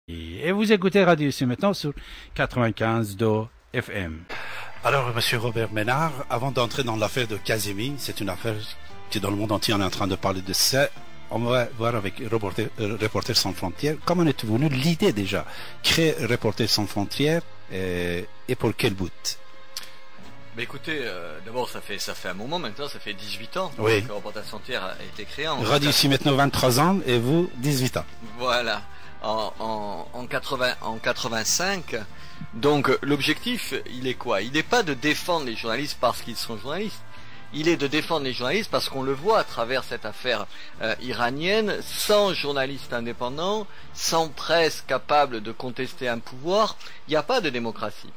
Et vous écoutez Radio ici maintenant sur 95 do FM. Alors, Monsieur Robert Ménard, avant d'entrer dans l'affaire de Kazemi, c'est une affaire qui dans le monde entier on est en train de parler de ça. On va voir avec Reporters sans frontières. Comment est venue l'idée déjà créer Reporters sans frontières et pour quel but? Mais écoutez, d'abord ça fait un moment maintenant, ça fait 18 ans oui. que Reporters sans frontières a été créé. Radio ici maintenant 23 ans et vous 18 ans. Voilà. En 85, donc l'objectif, il est quoi? Il n'est pas de défendre les journalistes parce qu'ils sont journalistes. Il est de défendre les journalistes parce qu'on le voit à travers cette affaire iranienne, sans journalistes indépendants, sans presse capable de contester un pouvoir, il n'y a pas de démocratie.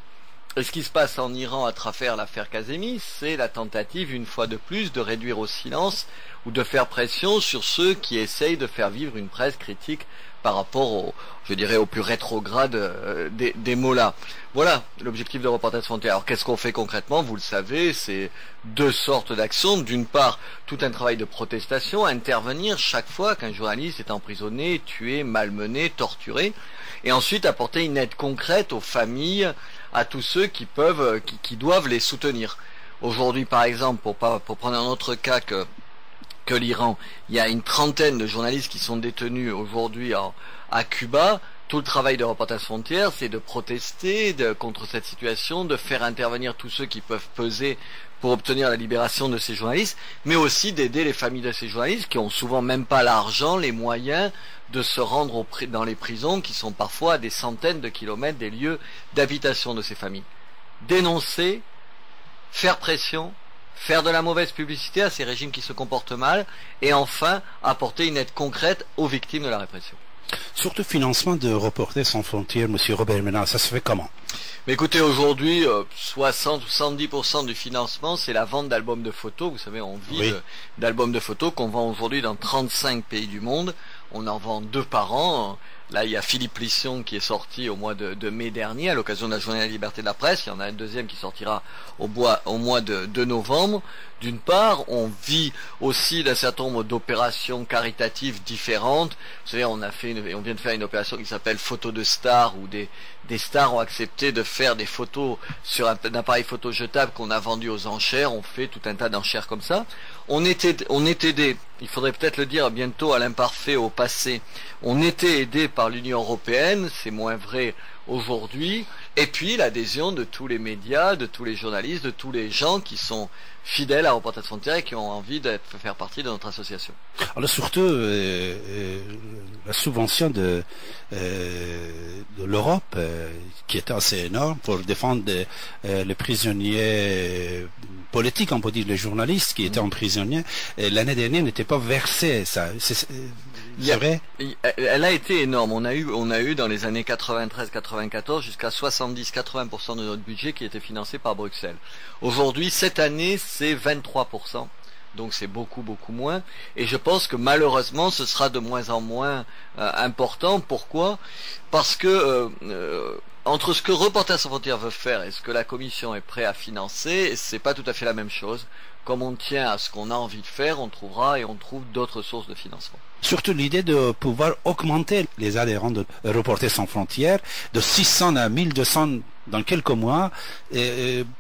Et ce qui se passe en Iran à travers l'affaire Kazemi, c'est la tentative, une fois de plus, de réduire au silence ou de faire pression sur ceux qui essayent de faire vivre une presse critique par rapport au, je dirais, au plus rétrograde des mollahs. Voilà l'objectif de Reporters sans frontières. Alors qu'est-ce qu'on fait concrètement? Vous le savez, c'est deux sortes d'actions. D'une part, tout un travail de protestation, intervenir chaque fois qu'un journaliste est emprisonné, tué, malmené, torturé, et ensuite apporter une aide concrète aux familles, à tous ceux qui peuvent, qui doivent les soutenir. Aujourd'hui, par exemple, pour prendre un autre cas que l'Iran, il y a une trentaine de journalistes qui sont détenus aujourd'hui à Cuba. Tout le travail de Reporters sans frontières, c'est de protester contre cette situation, de faire intervenir tous ceux qui peuvent peser pour obtenir la libération de ces journalistes, mais aussi d'aider les familles de ces journalistes qui ont souvent même pas l'argent, les moyens de se rendre dans les prisons qui sont parfois à des centaines de kilomètres des lieux d'habitation de ces familles. Dénoncer, faire pression, faire de la mauvaise publicité à ces régimes qui se comportent mal, et enfin apporter une aide concrète aux victimes de la répression. Surtout financement de Reporters sans frontières, Monsieur Robert Ménard, ça se fait comment? Mais écoutez, aujourd'hui, 60 ou 70% du financement, c'est la vente d'albums de photos. Vous savez, on vit d'albums de photos qu'on vend aujourd'hui dans 35 pays du monde. On en vend 2 par an. Là, il y a Philippe Lisson qui est sorti au mois de mai dernier à l'occasion de la Journée de la liberté de la presse. Il y en a un deuxième qui sortira au mois de novembre. D'une part, on vit aussi d'un certain nombre d'opérations caritatives différentes. Vous savez, on vient de faire une opération qui s'appelle Photos de stars, où des stars ont accepté de faire des photos sur un appareil photo jetable qu'on a vendu aux enchères. On fait tout un tas d'enchères comme ça. On est aidé, il faudrait peut-être le dire bientôt à l'imparfait, au passé, on était aidé par l'Union européenne, c'est moins vrai aujourd'hui, et puis l'adhésion de tous les médias, de tous les journalistes, de tous les gens qui sont fidèles à Reporters sans frontières et qui ont envie de faire partie de notre association. Alors surtout la subvention de l'Europe qui est assez énorme pour défendre les prisonniers politiques, on peut dire les journalistes qui étaient emprisonnés. L'année dernière n'était pas versé ça. C'est vrai? Elle a été énorme. On a eu dans les années 93-94 jusqu'à 70-80% de notre budget qui était financé par Bruxelles. Aujourd'hui, cette année, c'est 23%. Donc c'est beaucoup moins. Et je pense que malheureusement, ce sera de moins en moins important. Pourquoi? Parce que entre ce que Reporters sans frontières veut faire et ce que la Commission est prête à financer, c'est pas tout à fait la même chose. Comme on tient à ce qu'on a envie de faire, on trouve d'autres sources de financement. Surtout l'idée de pouvoir augmenter les adhérents de Reporters sans frontières de 600 à 1200 dans quelques mois.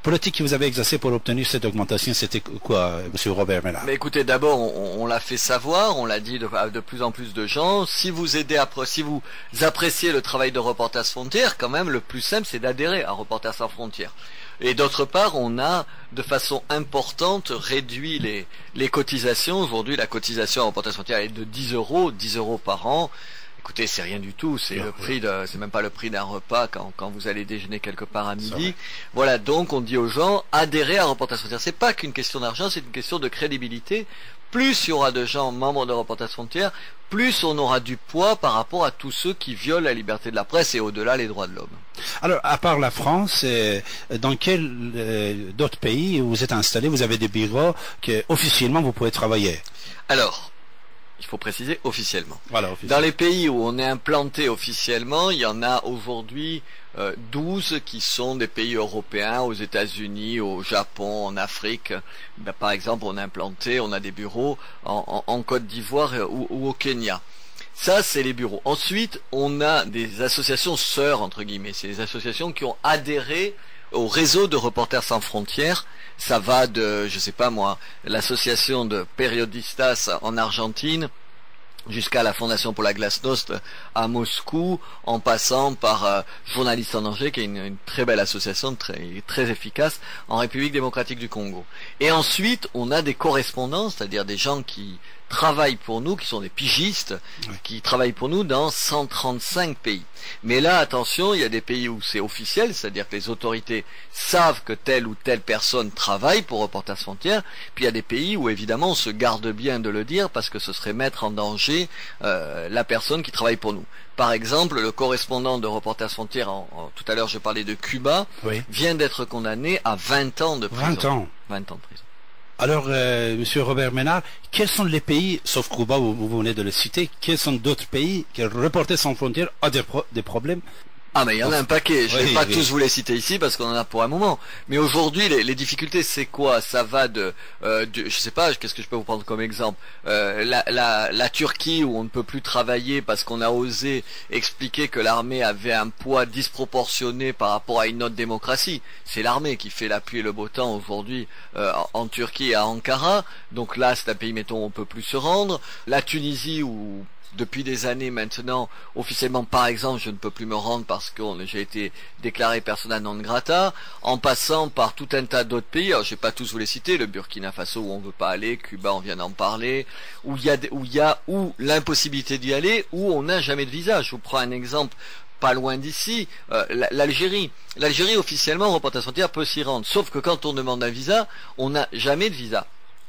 Politique que vous avez exercée pour obtenir cette augmentation, c'était quoi, Monsieur Robert Ménard? Mais écoutez, d'abord, on l'a fait savoir, on l'a dit de plus en plus de gens. Si vous appréciez le travail de Reporters sans frontières, quand même, le plus simple, c'est d'adhérer à Reporters sans frontières. Et d'autre part, on a de façon importante réduit les cotisations. Aujourd'hui, la cotisation à Reporters sans frontières est de 10 euros par an. Écoutez, c'est rien du tout, c'est c'est même pas le prix d'un repas quand vous allez déjeuner quelque part à midi. Voilà, donc on dit aux gens, adhérez à Reporters sans frontières. C'est pas qu'une question d'argent, c'est une question de crédibilité. Plus il y aura de gens membres de Reporters sans frontières, plus on aura du poids par rapport à tous ceux qui violent la liberté de la presse et au-delà les droits de l'homme. Alors, à part la France, dans quel d'autres pays où vous êtes installé, vous avez des bureaux que officiellement vous pouvez travailler? Alors, il faut préciser officiellement. Voilà, officiellement. Dans les pays où on est implanté officiellement, il y en a aujourd'hui 12 qui sont des pays européens, aux États-Unis, au Japon, en Afrique. Par exemple, on a des bureaux en Côte d'Ivoire ou au Kenya. Ça, c'est les bureaux. Ensuite, on a des associations sœurs, entre guillemets. C'est des associations qui ont adhéré au réseau de Reporters sans frontières. Ça va de, je sais pas moi, l'association de Periodistas en Argentine, jusqu'à la Fondation pour la Glasnost à Moscou, en passant par Journalistes en danger, qui est une très belle association, très efficace, en République démocratique du Congo. Et ensuite, on a des correspondants, c'est-à-dire des gens qui travaillent pour nous, qui sont des pigistes, qui travaillent pour nous dans 135 pays. Mais là, attention, il y a des pays où c'est officiel, c'est-à-dire que les autorités savent que telle ou telle personne travaille pour Reporters sans frontières, puis il y a des pays où évidemment on se garde bien de le dire parce que ce serait mettre en danger la personne qui travaille pour nous. Par exemple, le correspondant de Reporters sans frontières, tout à l'heure je parlais de Cuba, vient d'être condamné à 20 ans de prison. 20 ans. 20 ans de prison. Alors, Monsieur Robert Ménard, quels sont les pays, sauf Cuba où vous venez de le citer, quels sont d'autres pays que Reporters sans frontières a des problèmes? Ah mais il y en a un paquet, je vais pas tous vous les citer ici parce qu'on en a pour un moment. Mais aujourd'hui les difficultés c'est quoi? Ça va je sais pas, qu'est-ce que je peux vous prendre comme exemple? La Turquie où on ne peut plus travailler parce qu'on a osé expliquer que l'armée avait un poids disproportionné par rapport à une autre démocratie. C'est l'armée qui fait la pluie et le beau temps aujourd'hui en Turquie et à Ankara. Donc là c'est un pays mettons où on peut plus se rendre. La Tunisie où depuis des années maintenant, officiellement par exemple, je ne peux plus me rendre parce que j'ai été déclaré persona non grata, en passant par tout un tas d'autres pays, alors je vais pas tous vous les citer, le Burkina Faso où on veut pas aller, Cuba on vient d'en parler, où il y a l'impossibilité d'y aller, où on n'a jamais de visa. Je vous prends un exemple pas loin d'ici, l'Algérie. L'Algérie officiellement, Reporters sans frontières peut s'y rendre, sauf que quand on demande un visa, on n'a jamais de visa.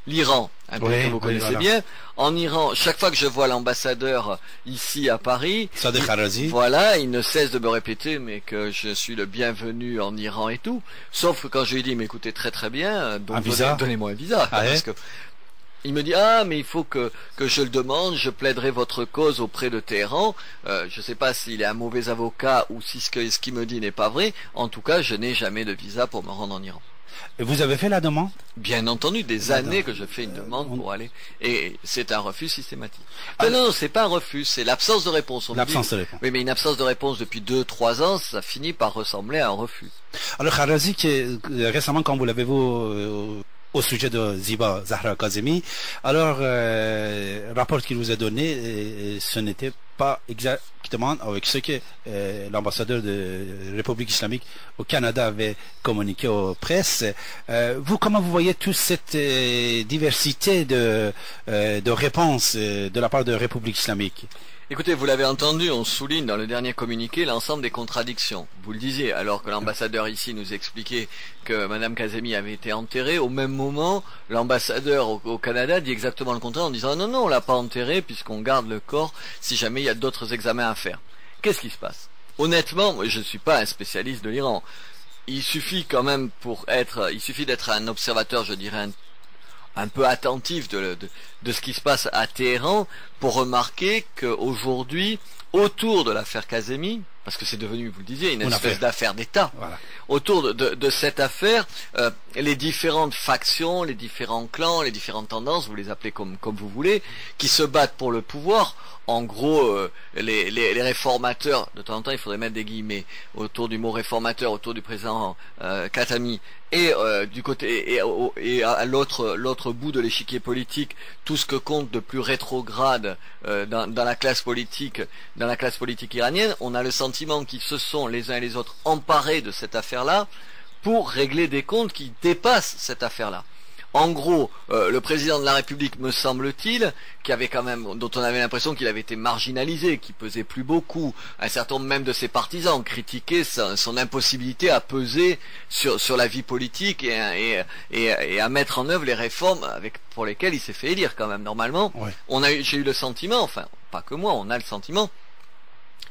L'Iran, un pays que vous connaissez bien. En Iran, chaque fois que je vois l'ambassadeur ici à Paris, Sadegh Harazi, voilà, il ne cesse de me répéter mais que je suis le bienvenu en Iran et tout. Sauf que quand je lui dis mais écoutez très bien, donc donnez-moi un visa, parce que il me dit mais il faut que je le demande, je plaiderai votre cause auprès de Téhéran. Je sais pas s'il est un mauvais avocat ou si ce qu'il me dit n'est pas vrai. En tout cas, je n'ai jamais de visa pour me rendre en Iran. Et vous avez fait la demande? Bien entendu, des années que je fais une demande pour aller, et c'est un refus systématique. Non, c'est pas un refus, c'est l'absence de réponse. L'absence de réponse. Oui, mais une absence de réponse depuis 2-3 ans, ça finit par ressembler à un refus. Alors Harazi, récemment, quand vous l'avez vu au sujet de Ziba Zahra Kazemi, alors rapport qu'il vous a donné, ce n'était pas exactement avec ce que l'ambassadeur de République islamique au Canada avait communiqué aux presses. Vous, comment vous voyez toute cette diversité de réponses de la part de République islamique? Écoutez, vous l'avez entendu, on souligne dans le dernier communiqué l'ensemble des contradictions. Vous le disiez, alors que l'ambassadeur ici nous expliquait que Madame Kazemi avait été enterrée, au même moment, l'ambassadeur au Canada dit exactement le contraire en disant non, on l'a pas enterrée puisqu'on garde le corps si jamais il y a d'autres examens à faire. Qu'est-ce qui se passe? Honnêtement, moi, je ne suis pas un spécialiste de l'Iran. Il suffit quand même il suffit d'être un observateur, je dirais, un peu attentif de ce qui se passe à Téhéran pour remarquer qu'aujourd'hui, autour de l'affaire Kazemi, parce que c'est devenu, vous le disiez, une espèce d'affaire d'État, voilà. Autour de cette affaire, les différentes factions, les différents clans, les différentes tendances, vous les appelez comme vous voulez, qui se battent pour le pouvoir. En gros, les réformateurs, de temps en temps il faudrait mettre des guillemets autour du mot réformateur, autour du président Khatami, et du côté et à l'autre bout de l'échiquier politique, tout ce que compte de plus rétrograde dans la classe politique iranienne. On a le sentiment qu'ils se sont les uns et les autres emparés de cette affaire-là pour régler des comptes qui dépassent cette affaire-là. En gros, le président de la République, me semble-t-il, dont on avait l'impression qu'il avait été marginalisé, qui pesait plus beaucoup, un certain nombre même de ses partisans critiquaient son impossibilité à peser sur la vie politique et à mettre en œuvre les réformes pour lesquelles il s'est fait élire quand même. Normalement, j'ai eu le sentiment, enfin pas que moi, on a le sentiment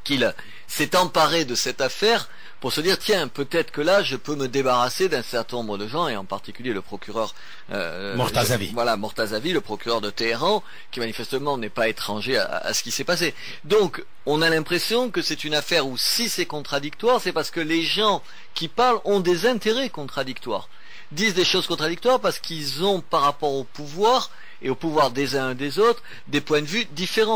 qu'il s'est emparé de cette affaire pour se dire tiens, peut-être que là je peux me débarrasser d'un certain nombre de gens, et en particulier le procureur Mortazavi. Mortazavi, le procureur de Téhéran, qui manifestement n'est pas étranger à ce qui s'est passé. Donc on a l'impression que c'est une affaire où si c'est contradictoire, c'est parce que les gens qui parlent ont des intérêts contradictoires, disent des choses contradictoires parce qu'ils ont par rapport au pouvoir et au pouvoir des uns et des autres des points de vue différents.